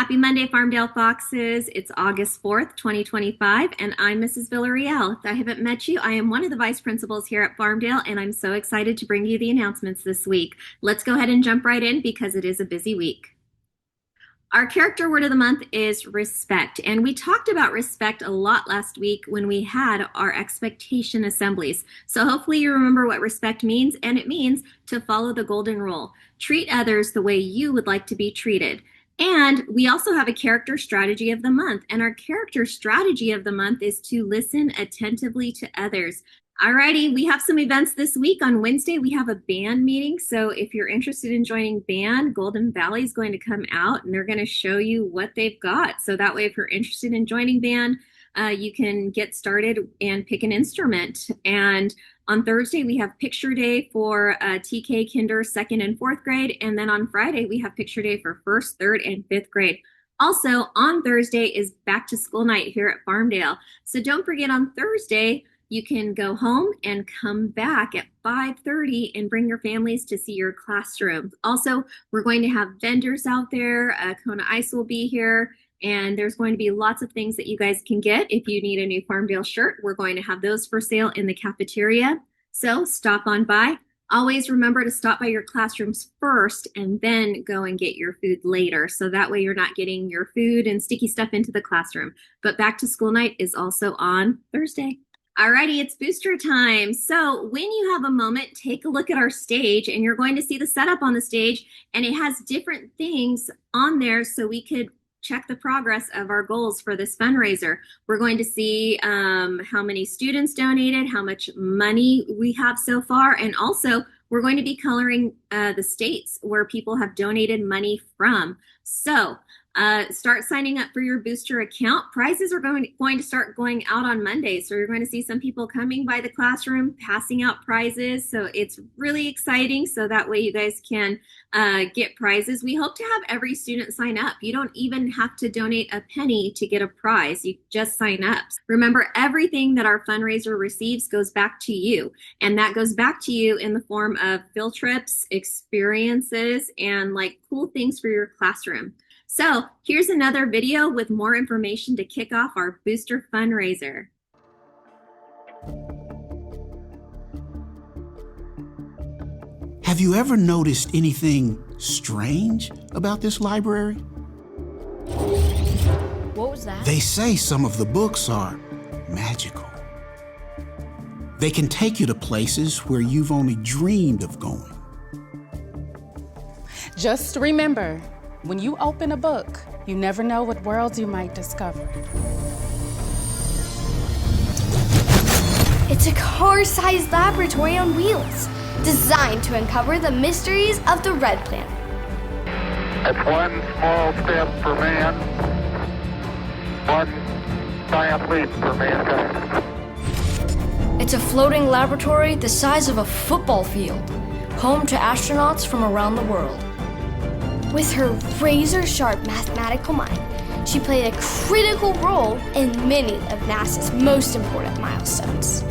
Happy Monday, Farmdale Foxes. It's August 4th, 2025, and I'm Mrs. Villarreal. If I haven't met you, I am one of the vice principals here at Farmdale, and I'm so excited to bring you the announcements this week. Let's go ahead and jump right in because it is a busy week. Our character word of the month is respect, and we talked about respect a lot last week when we had our expectation assemblies. So hopefully you remember what respect means, and it means to follow the golden rule. Treat others the way you would like to be treated. And we also have a character strategy of the month, and our character strategy of the month is to listen attentively to others. Alrighty, we have some events this week. On Wednesday, we have a band meeting. So if you're interested in joining band, Golden Valley is going to come out and they're going to show you what they've got. So that way, if you're interested in joining band, you can get started and pick an instrument. And on Thursday, we have picture day for TK, Kinder, 2nd and 4th grade. And then on Friday, we have picture day for 1st, 3rd, and 5th grade. Also, on Thursday is back to school night here at Farmdale. So don't forget on Thursday, you can go home and come back at 5:30 and bring your families to see your classroom. Also, we're going to have vendors out there. Kona Ice will be here, and there's going to be lots of things that you guys can get. If you need a new Farmdale shirt, we're going to have those for sale in the cafeteria. So stop on by. Always remember to stop by your classrooms first and then go and get your food later. So that way you're not getting your food and sticky stuff into the classroom. But back to school night is also on Thursday. Alrighty, it's booster time. So when you have a moment, take a look at our stage and you're going to see the setup on the stage, and it has different things on there so we could check the progress of our goals for this fundraiser. We're going to see how many students donated, how much money we have so far, and also we're going to be coloring the states where people have donated money from. So start signing up for your booster account. Prizes are going to start going out on Monday. So you're going to see some people coming by the classroom, passing out prizes. So it's really exciting. So that way you guys can get prizes. We hope to have every student sign up. You don't even have to donate a penny to get a prize. You just sign up. Remember, everything that our fundraiser receives goes back to you. And that goes back to you in the form of field trips, experiences, and like cool things for your classroom. So here's another video with more information to kick off our booster fundraiser. Have you ever noticed anything strange about this library? What was that? They say some of the books are magical. They can take you to places where you've only dreamed of going. Just remember, when you open a book, you never know what worlds you might discover. It's a car-sized laboratory on wheels, designed to uncover the mysteries of the Red Planet. It's one small step for man, one giant leap for mankind. It's a floating laboratory the size of a football field, home to astronauts from around the world. With her razor-sharp mathematical mind, she played a critical role in many of NASA's most important milestones.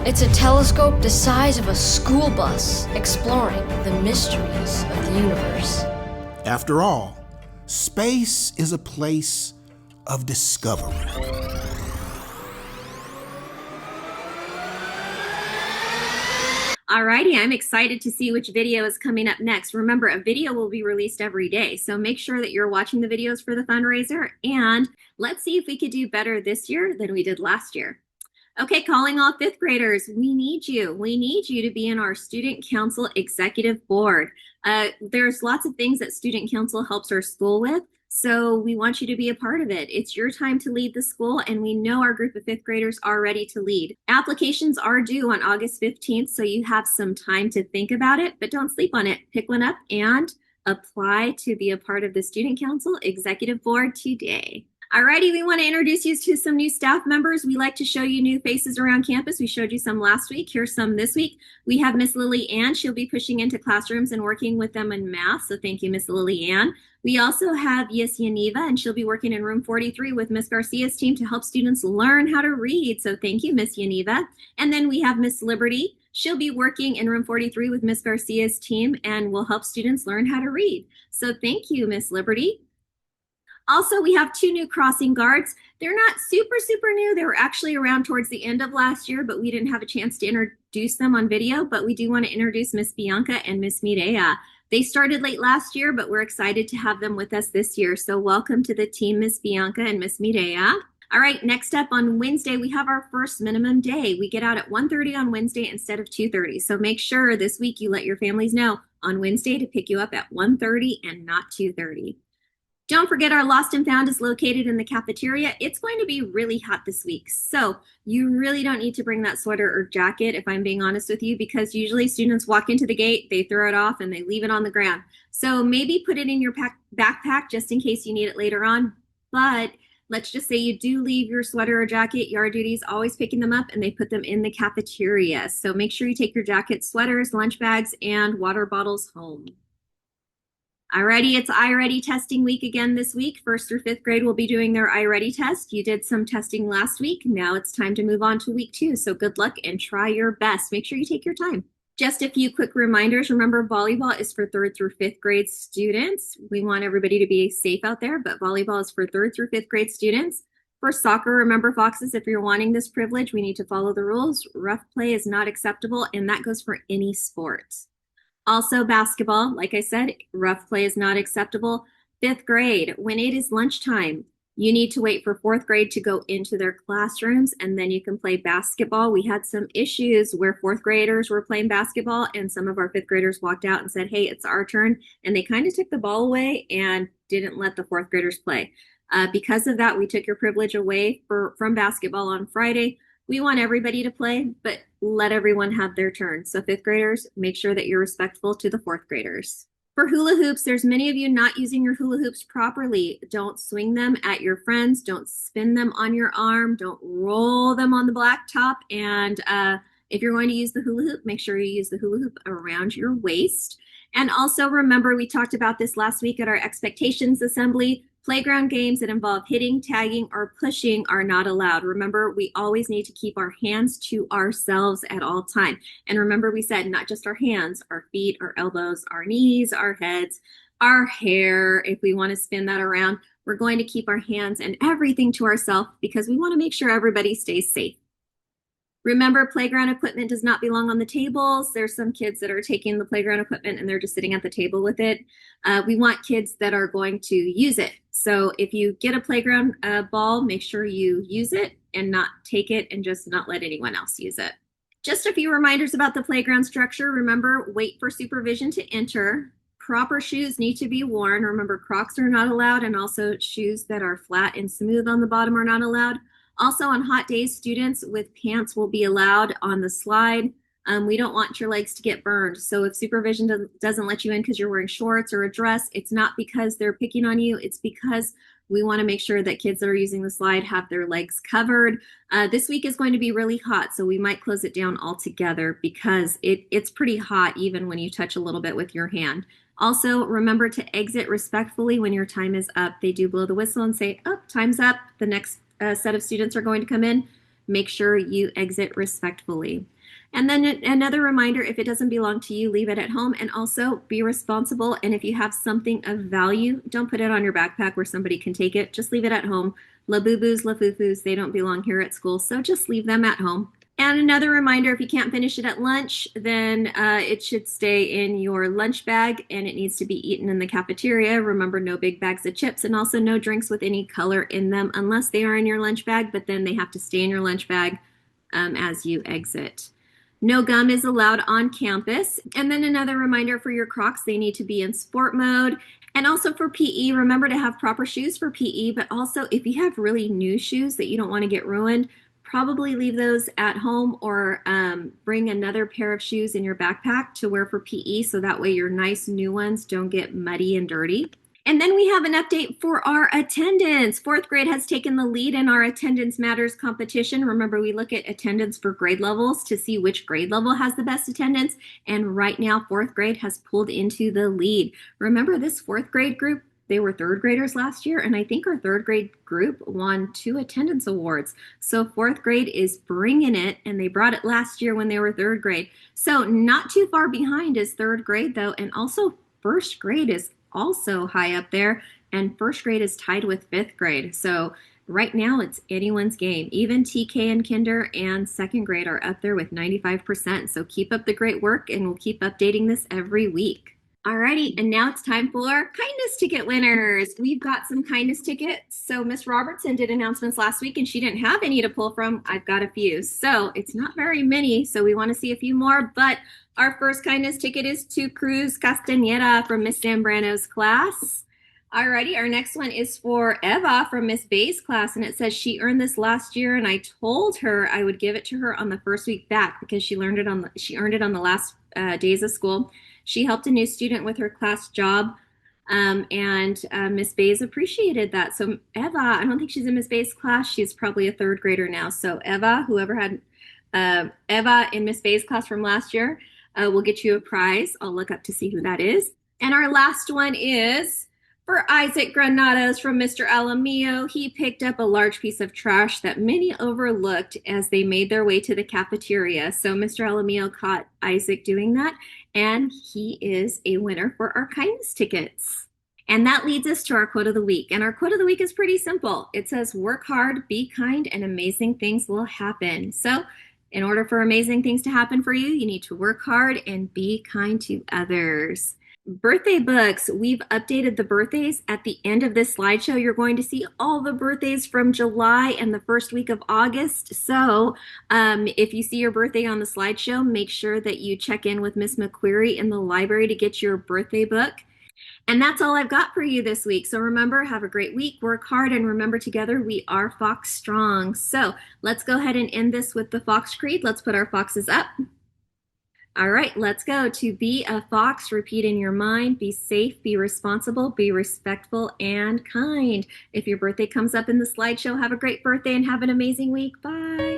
It's a telescope the size of a school bus, exploring the mysteries of the universe. After all, space is a place of discovery. Alrighty, I'm excited to see which video is coming up next. Remember, a video will be released every day, so make sure that you're watching the videos for the fundraiser, and let's see if we could do better this year than we did last year. Okay, calling all 5th graders, we need you. We need you to be in our Student Council Executive Board. There's lots of things that Student Council helps our school with, so we want you to be a part of it. It's your time to lead the school, and we know our group of 5th graders are ready to lead. Applications are due on August 15th, so you have some time to think about it, but don't sleep on it. Pick one up and apply to be a part of the Student Council Executive Board today. Alrighty, we want to introduce you to some new staff members. We like to show you new faces around campus. We showed you some last week. Here's some this week. We have Miss Lily Ann. She'll be pushing into classrooms and working with them in math. So thank you, Miss Lily Ann. We also have Yes Yaniva, and she'll be working in room 43 with Miss Garcia's team to help students learn how to read. So thank you, Miss Yaniva. And then we have Miss Liberty. She'll be working in room 43 with Miss Garcia's team and will help students learn how to read. So thank you, Miss Liberty. Also, we have two new crossing guards. They're not super new. They were actually around towards the end of last year, but we didn't have a chance to introduce them on video. But we do want to introduce Miss Bianca and Miss Mireya. They started late last year, but we're excited to have them with us this year. So welcome to the team, Miss Bianca and Miss Mireya. All right, next up on Wednesday, we have our first minimum day. We get out at 1:30 on Wednesday instead of 2:30. So make sure this week you let your families know on Wednesday to pick you up at 1:30 and not 2:30. Don't forget our Lost and Found is located in the cafeteria. It's going to be really hot this week. So you really don't need to bring that sweater or jacket, if I'm being honest with you, because usually students walk into the gate, they throw it off, and they leave it on the ground. So maybe put it in your backpack just in case you need it later on. But let's just say you do leave your sweater or jacket, yard duties always picking them up, and they put them in the cafeteria. So make sure you take your jackets, sweaters, lunch bags, and water bottles home. Alrighty, it's iReady testing week again this week. First through fifth grade will be doing their iReady test. You did some testing last week. Now it's time to move on to week 2. So good luck and try your best. Make sure you take your time. Just a few quick reminders. Remember, volleyball is for 3rd through 5th grade students. We want everybody to be safe out there, but volleyball is for 3rd through 5th grade students. For soccer, remember, Foxes, if you're wanting this privilege, we need to follow the rules. Rough play is not acceptable, and that goes for any sport. Also, basketball, like I said, rough play is not acceptable. 5th grade, when it is lunchtime, you need to wait for 4th grade to go into their classrooms, and then you can play basketball. We had some issues where 4th graders were playing basketball, and some of our 5th graders walked out and said, hey, it's our turn, and they kind of took the ball away and didn't let the 4th graders play. Because of that, we took your privilege away from basketball on Friday. We want everybody to play, but let everyone have their turn. So 5th graders, make sure that you're respectful to the 4th graders. For hula hoops, there's many of you not using your hula hoops properly. Don't swing them at your friends. Don't spin them on your arm. Don't roll them on the blacktop. And if you're going to use the hula hoop, make sure you use the hula hoop around your waist. And also remember, we talked about this last week at our expectations assembly. Playground games that involve hitting, tagging, or pushing are not allowed. Remember, we always need to keep our hands to ourselves at all time. And remember, we said not just our hands, our feet, our elbows, our knees, our heads, our hair. If we want to spin that around, we're going to keep our hands and everything to ourselves because we want to make sure everybody stays safe. Remember, playground equipment does not belong on the tables. There's some kids that are taking the playground equipment and they're just sitting at the table with it. We want kids that are going to use it. So if you get a playground ball, make sure you use it and not take it and just not let anyone else use it. Just a few reminders about the playground structure. Remember, wait for supervision to enter. Proper shoes need to be worn. Remember, Crocs are not allowed, and also shoes that are flat and smooth on the bottom are not allowed. Also, on hot days, students with pants will be allowed on the slide. We don't want your legs to get burned. So if supervision doesn't let you in because you're wearing shorts or a dress, it's not because they're picking on you. It's because we want to make sure that kids that are using the slide have their legs covered. This week is going to be really hot, so we might close it down altogether because it's pretty hot even when you touch a little bit with your hand. Also, remember to exit respectfully when your time is up. They do blow the whistle and say, oh, time's up. The next set of students are going to come in. Make sure you exit respectfully. And then another reminder, if it doesn't belong to you, leave it at home, and also be responsible. And if you have something of value, don't put it on your backpack where somebody can take it. Just leave it at home. La boo-boos, la foo-foos, they don't belong here at school. So just leave them at home. And another reminder, if you can't finish it at lunch, then it should stay in your lunch bag and it needs to be eaten in the cafeteria. Remember, no big bags of chips and also no drinks with any color in them unless they are in your lunch bag, but then they have to stay in your lunch bag as you exit. No gum is allowed on campus. And then another reminder for your Crocs, they need to be in sport mode. And also for PE, remember to have proper shoes for PE, but also if you have really new shoes that you don't want to get ruined, probably leave those at home or bring another pair of shoes in your backpack to wear for PE so that way your nice new ones don't get muddy and dirty. And then we have an update for our attendance. 4th grade has taken the lead in our Attendance Matters competition. Remember, we look at attendance for grade levels to see which grade level has the best attendance. And right now, 4th grade has pulled into the lead. Remember, this 4th grade group, they were 3rd graders last year, and I think our 3rd grade group won 2 attendance awards. So 4th grade is bringing it, and they brought it last year when they were 3rd grade. So not too far behind is 3rd grade, though, and also 1st grade is also high up there, and first grade is tied with fifth grade. So right now it's anyone's game. Even TK and kinder and second grade are up there with 95%. So keep up the great work, and we'll keep updating this every week. Alrighty, and now it's time for kindness ticket winners. We've got some kindness tickets. So Miss Robertson did announcements last week and she didn't have any to pull from. I've got a few. So it's not very many, so we want to see a few more. But our first kindness ticket is to Cruz Castañeda from Miss Zambrano's class. Alrighty, our next one is for Eva from Miss Bay's class, and it says she earned this last year, and I told her I would give it to her on the first week back because she earned it on the last days of school. She helped a new student with her class job, and Miss Bays appreciated that. So Eva, I don't think she's in Miss Bays' class. She's probably a third grader now. So Eva, whoever had Eva in Miss Bays' class from last year, will get you a prize. I'll look up to see who that is. And our last one is for Isaac Granados from Mr. Alamillo. He picked up a large piece of trash that many overlooked as they made their way to the cafeteria. So Mr. Alamillo caught Isaac doing that, and he is a winner for our kindness tickets. And that leads us to our quote of the week. And our quote of the week is pretty simple. It says, work hard, be kind, and amazing things will happen. So in order for amazing things to happen for you, you need to work hard and be kind to others. Birthday books. We've updated the birthdays at the end of this slideshow. You're going to see all the birthdays from July and the first week of August. So if you see your birthday on the slideshow, make sure that you check in with Miss McQuarrie in the library to get your birthday book. And that's all I've got for you this week. So remember, have a great week, work hard, and remember, together we are Fox Strong. So let's go ahead and end this with the Fox Creed. Let's put our foxes up. All right, let's go. To be a fox, repeat in your mind, be safe, be responsible, be respectful, and kind. If your birthday comes up in the slideshow, have a great birthday and have an amazing week. Bye.